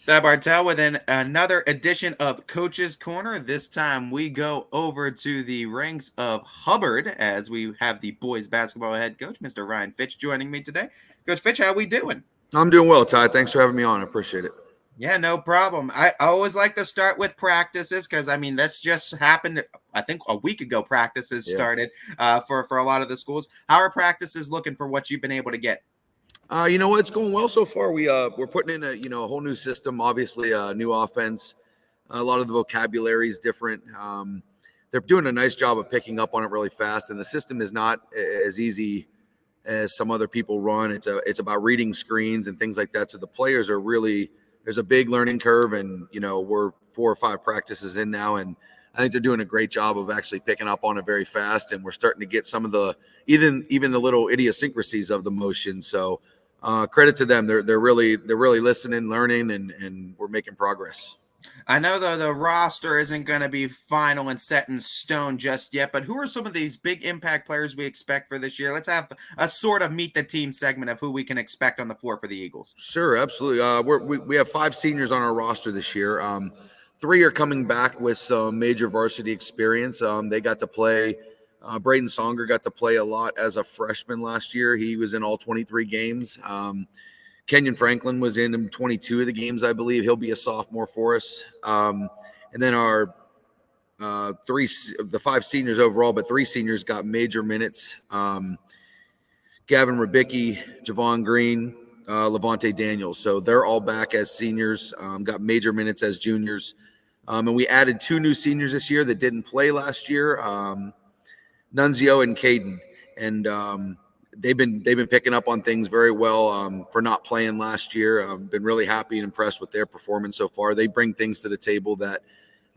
Bartel with another edition of Coach's Corner. This time we go over to the ranks of Hubbard as we have the boys basketball head coach, Mr. Ryan Fitch, joining me today. Coach Fitch, how we doing? I'm doing well, Ty. Thanks for having me on. I appreciate it. Yeah, no problem. I always like to start with practices because, I mean, that's just happened. I think a week ago practices started for a lot of the schools. How are practices looking for what you've been able to get? You know what? It's going well so far. We're putting in a whole new system. Obviously, a new offense. A lot of the vocabulary is different. They're doing a nice job of picking up on it really fast, and the system is not as easy as some other people run. It's about reading screens and things like that. So the players are really there's a big learning curve, and we're 4 or 5 practices in now, and I think they're doing a great job of actually picking up on it very fast, and we're starting to get some of the even the little idiosyncrasies of the motion. So credit to them. They're really listening, learning, and we're making progress. I know, though, the roster isn't going to be final and set in stone just yet, but who are some of these big impact players we expect for this year? Let's have a sort of meet the team segment of who we can expect on the floor for the Eagles. Sure, absolutely. We have 5 seniors on our roster this year. 3 are coming back with some major varsity experience. They got to play. Braden Songer got to play a lot as a freshman last year. He was in all 23 games. Kenyon Franklin was in 22 of the games, I believe. He'll be a sophomore for us. And then our 5 seniors overall, but 3 seniors got major minutes. Gavin Rabicki, Javon Green, Levante Daniels. So they're all back as seniors, got major minutes as juniors. And we added 2 new seniors this year that didn't play last year, Nunzio and Caden. And they've been picking up on things very well for not playing last year. I've been really happy and impressed with their performance so far. They bring things to the table that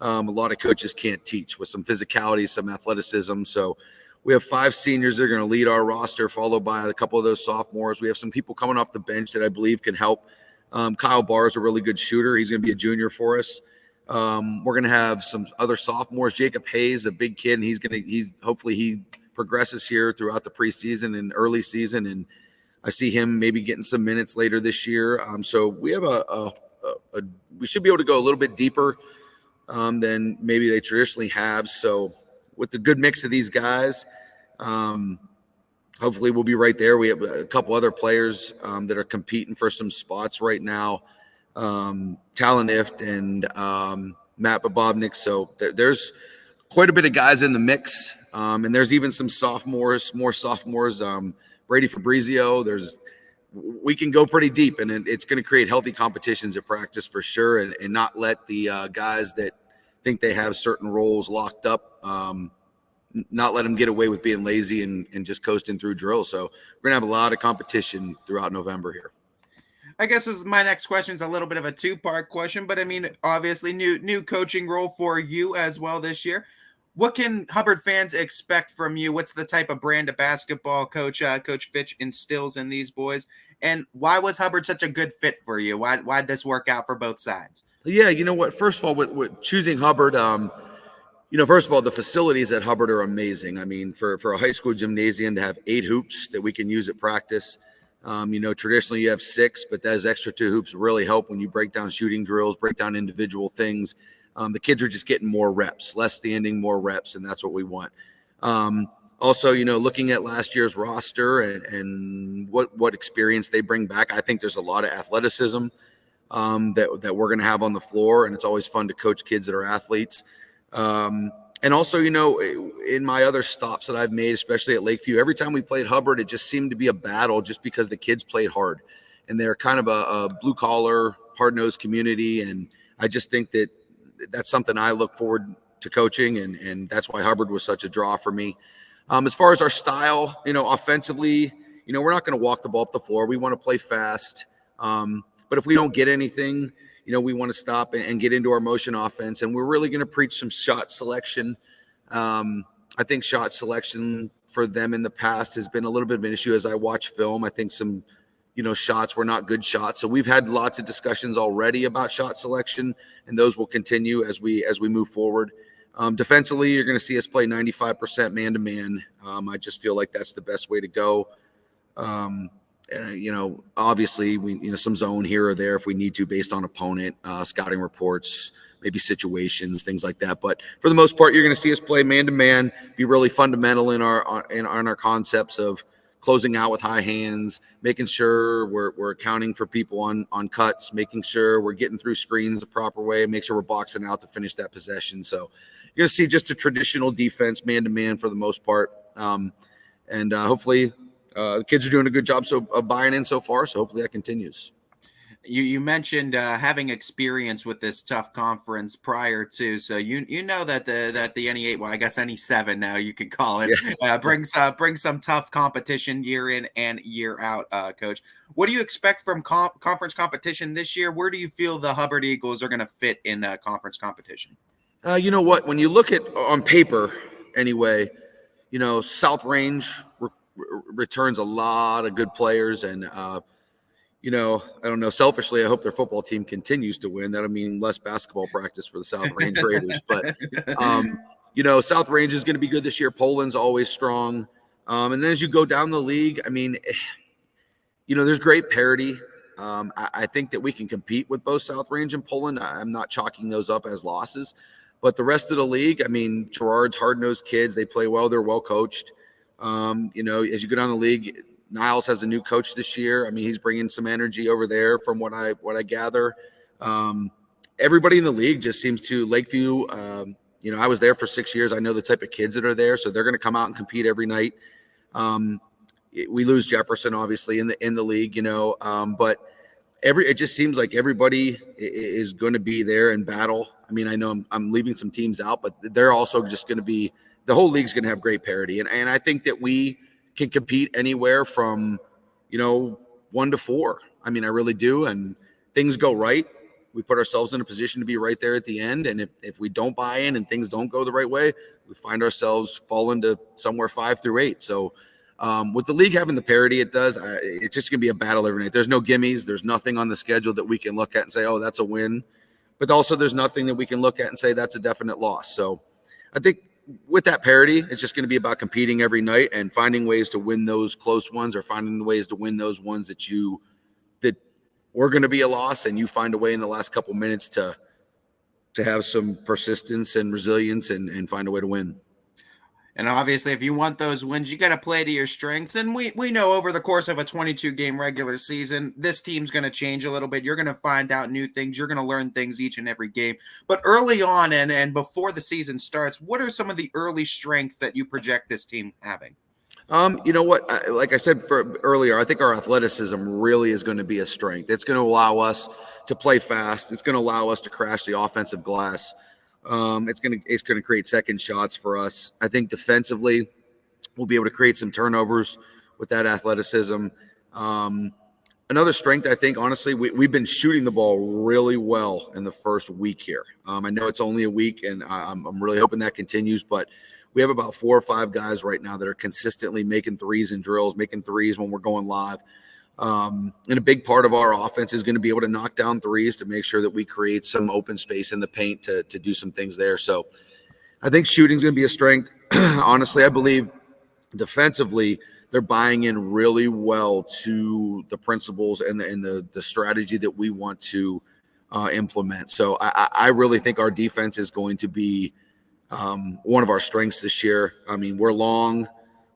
a lot of coaches can't teach, with some physicality, some athleticism. So we have 5 seniors that are going to lead our roster, followed by a couple of those sophomores. We have some people coming off the bench that I believe can help. Kyle Barr is a really good shooter. He's going to be a junior for us. We're going to have some other sophomores. Jacob Hayes, a big kid, and hopefully he progresses here throughout the preseason and early season, and I see him maybe getting some minutes later this year. So we have we should be able to go a little bit deeper than maybe they traditionally have. So with the good mix of these guys, hopefully we'll be right there. We have a couple other players that are competing for some spots right now, Talonift and Matt Bobovnik. So there's quite a bit of guys in the mix. And there's even some more sophomores. Brady Fabrizio. We can go pretty deep, and it's going to create healthy competitions at practice for sure, and not let the guys that think they have certain roles locked up, not let them get away with being lazy and just coasting through drills. So we're going to have a lot of competition throughout November here. I guess this is my next question is a little bit of a 2-part question, but I mean, obviously new coaching role for you as well this year. What can Hubbard fans expect from you? What's the type of brand of basketball Coach Fitch instills in these boys? And why was Hubbard such a good fit for you? Why'd this work out for both sides? Yeah, you know what? First of all, with choosing Hubbard, first of all, the facilities at Hubbard are amazing. I mean, for a high school gymnasium to have 8 hoops that we can use at practice. Traditionally you have 6, but those extra 2 hoops really help when you break down shooting drills, break down individual things. The kids are just getting more reps, less standing, more reps, and that's what we want. Also, looking at last year's roster and what experience they bring back, I think there's a lot of athleticism that we're going to have on the floor, and it's always fun to coach kids that are athletes. And also, in my other stops that I've made, especially at Lakeview, every time we played Hubbard, it just seemed to be a battle just because the kids played hard. And they're kind of a blue-collar, hard-nosed community, and I just think that that's something I look forward to coaching, and that's why Hubbard was such a draw for me. As far as our style, offensively, we're not going to walk the ball up the floor. We want to play fast. But if we don't get anything, we want to stop and get into our motion offense, and we're really going to preach some shot selection. I think shot selection for them in the past has been a little bit of an issue as I watch film. I think some shots were not good shots. So we've had lots of discussions already about shot selection, and those will continue as we move forward. Defensively, you're going to see us play 95% man-to-man. I just feel like that's the best way to go. Obviously we, some zone here or there if we need to based on opponent, scouting reports, maybe situations, things like that. But for the most part, you're going to see us play man to man, be really fundamental in our concepts of closing out with high hands, making sure we're accounting for people on cuts, making sure we're getting through screens the proper way, make sure we're boxing out to finish that possession. So you're going to see just a traditional defense, man to man for the most part. And hopefully the kids are doing a good job of buying in so far. So hopefully that continues. You mentioned having experience with this tough conference prior to, so you know that the NE8, well, I guess NE7 now you could call it, brings some tough competition year in and year out. Coach, what do you expect from conference competition this year? Where do you feel the Hubbard Eagles are going to fit in conference competition? You know what? When you look at on paper, anyway, South Range returns a lot of good players, and I don't know. Selfishly, I hope their football team continues to win. That'll mean less basketball practice for the South Range Raiders. But, South Range is going to be good this year. Poland's always strong. And then as you go down the league, I mean, there's great parity. I think that we can compete with both South Range and Poland. I'm not chalking those up as losses. But the rest of the league, I mean, Gerard's hard-nosed kids. They play well. They're well coached. As you go down the league, Niles has a new coach this year. I mean, he's bringing some energy over there from what I gather. Everybody in the league just seems to Lakeview. I was there for 6 years. I know the type of kids that are there, so they're going to come out and compete every night. We lose Jefferson, obviously, in the league, but it just seems like everybody is going to be there in battle. I mean, I know I'm leaving some teams out, but they're also just going to be – the whole league's going to have great parity. And I think that we – can compete anywhere from 1 to 4. I mean, I really do. And things go right, we put ourselves in a position to be right there at the end. And if we don't buy in and things don't go the right way, we find ourselves falling to somewhere 5 through 8. So with the league having the parity it does, it's just gonna be a battle every night. There's no gimmies. There's nothing on the schedule that we can look at and say, oh, that's a win. But also there's nothing that we can look at and say that's a definite loss. So I think with that parity, it's just going to be about competing every night and finding ways to win those close ones, or finding ways to win those ones that were going to be a loss, and you find a way in the last couple minutes to have some persistence and resilience and find a way to win. And obviously, if you want those wins, you got to play to your strengths. And we know over the course of a 22-game regular season, this team's going to change a little bit. You're going to find out new things. You're going to learn things each and every game. But early on and before the season starts, what are some of the early strengths that you project this team having? You know what? Like I said earlier, I think our athleticism really is going to be a strength. It's going to allow us to play fast. It's going to allow us to crash the offensive glass. It's going to create second shots for us. I think defensively, we'll be able to create some turnovers with that athleticism. Another strength, I think, honestly, we've been shooting the ball really well in the first week here. I know it's only a week, and I'm really hoping that continues, but we have about 4 or 5 guys right now that are consistently making threes in drills, making threes when we're going live. And a big part of our offense is going to be able to knock down threes to make sure that we create some open space in the paint to do some things there. So I think shooting is going to be a strength. Honestly, I believe defensively they're buying in really well to the principles and the strategy that we want to implement. So I really think our defense is going to be one of our strengths this year. I mean, we're long,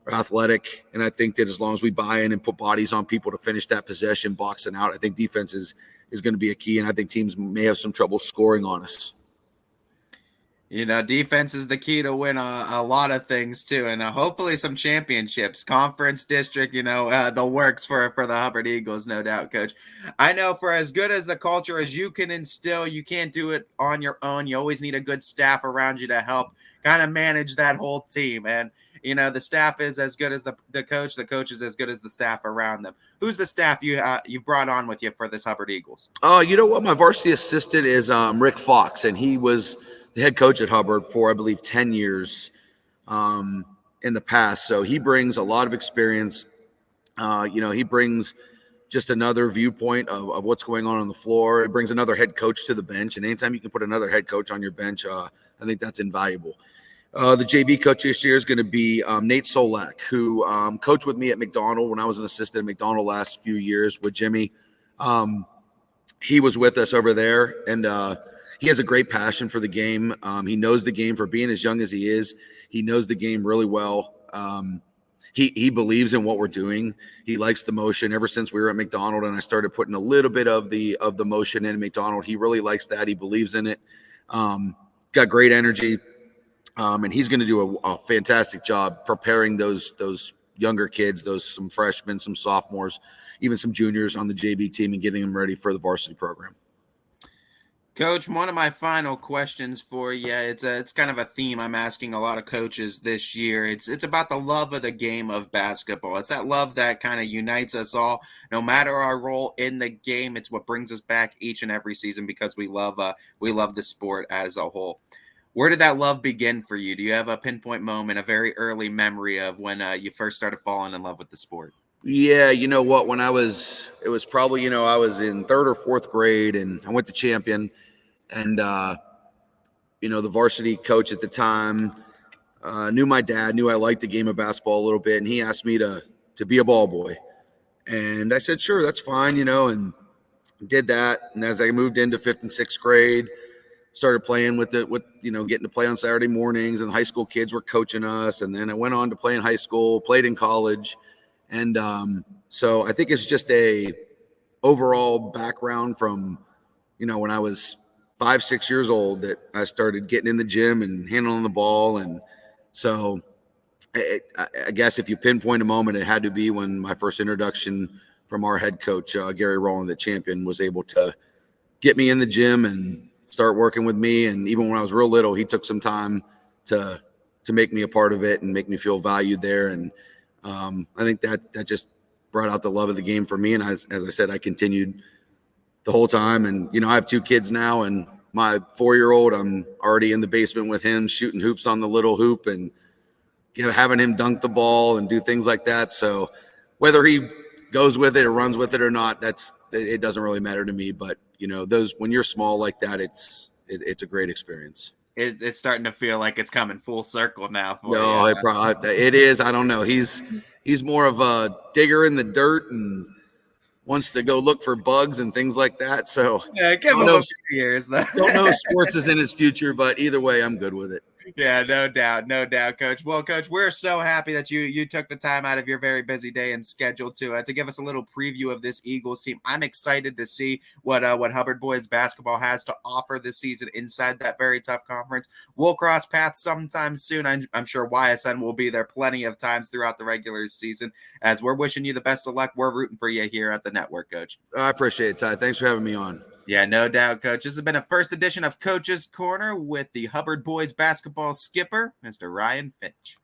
we're athletic, and I think that as long as we buy in and put bodies on people to finish that possession, boxing out, I think defense is going to be a key, and I think teams may have some trouble scoring on us. Defense is the key to win a lot of things too, and hopefully some championships, conference, district, the works for the Hubbard Eagles, no doubt, Coach. I know for as good as the culture as you can instill, you can't do it on your own. You always need a good staff around you to help kind of manage that whole team. And the staff is as good as the coach. The coach is as good as the staff around them. Who's the staff you've brought on with you for this Hubbard Eagles? You know what? My varsity assistant is Rick Fox, and he was the head coach at Hubbard for, I believe, 10 years in the past. So he brings a lot of experience. He brings just another viewpoint of what's going on the floor. It brings another head coach to the bench. And anytime you can put another head coach on your bench, I think that's invaluable. The JV coach this year is going to be Nate Solak, who coached with me at McDonald when I was an assistant at McDonald last few years with Jimmy. He was with us over there, and he has a great passion for the game. He knows the game for being as young as he is. He knows the game really well. He believes in what we're doing. He likes the motion. Ever since we were at McDonald and I started putting a little bit of the motion in McDonald, he really likes that. He believes in it. Got great energy. And he's going to do a fantastic job preparing those younger kids, some freshmen, some sophomores, even some juniors on the JV team, and getting them ready for the varsity program. Coach, one of my final questions for you. It's kind of a theme I'm asking a lot of coaches this year. It's about the love of the game of basketball. It's that love that kind of unites us all, no matter our role in the game. It's what brings us back each and every season because we love the sport as a whole. Where did that love begin for you? Do you have a pinpoint moment, a very early memory of when you first started falling in love with the sport? Yeah, you know what? It was probably, I was in third or fourth grade, and I went to Champion, and the varsity coach at the time knew my dad, knew I liked the game of basketball a little bit, and he asked me to be a ball boy, and I said sure, that's fine, and did that. And as I moved into fifth and sixth grade, started playing with getting to play on Saturday mornings, and high school kids were coaching us. And then I went on to play in high school, played in college. And so I think it's just a overall background from, when I was 5-6 years old that I started getting in the gym and handling the ball. And so I guess if you pinpoint a moment, it had to be when my first introduction from our head coach, Gary Rowland, the Champion, was able to get me in the gym and start working with me. And even when I was real little, he took some time to make me a part of it and make me feel valued there. And I think that just brought out the love of the game for me. And as I said, I continued the whole time. And, I have 2 kids now, and my 4-year-old, I'm already in the basement with him shooting hoops on the little hoop and having him dunk the ball and do things like that. So whether he goes with it or runs with it or not, it doesn't really matter to me. But when you're small like that, it's a great experience. It's starting to feel like it's coming full circle now for no, you. It is. I don't know. He's more of a digger in the dirt and wants to go look for bugs and things like that. So yeah, give him a few years. Don't know if sports is in his future, but either way, I'm good with it. Yeah, no doubt, Coach. Well, Coach, we're so happy that you took the time out of your very busy day and schedule to give us a little preview of this Eagles team. I'm excited to see what Hubbard boys basketball has to offer this season inside that very tough conference. We'll cross paths sometime soon. I'm sure YSN will be there plenty of times throughout the regular season. As we're wishing you the best of luck, we're rooting for you here at the network, Coach. I appreciate it, Ty. Thanks for having me on. Yeah, no doubt, Coach. This has been a first edition of Coach's Corner with the Hubbard boys basketball skipper, Mr. Ryan Fitch.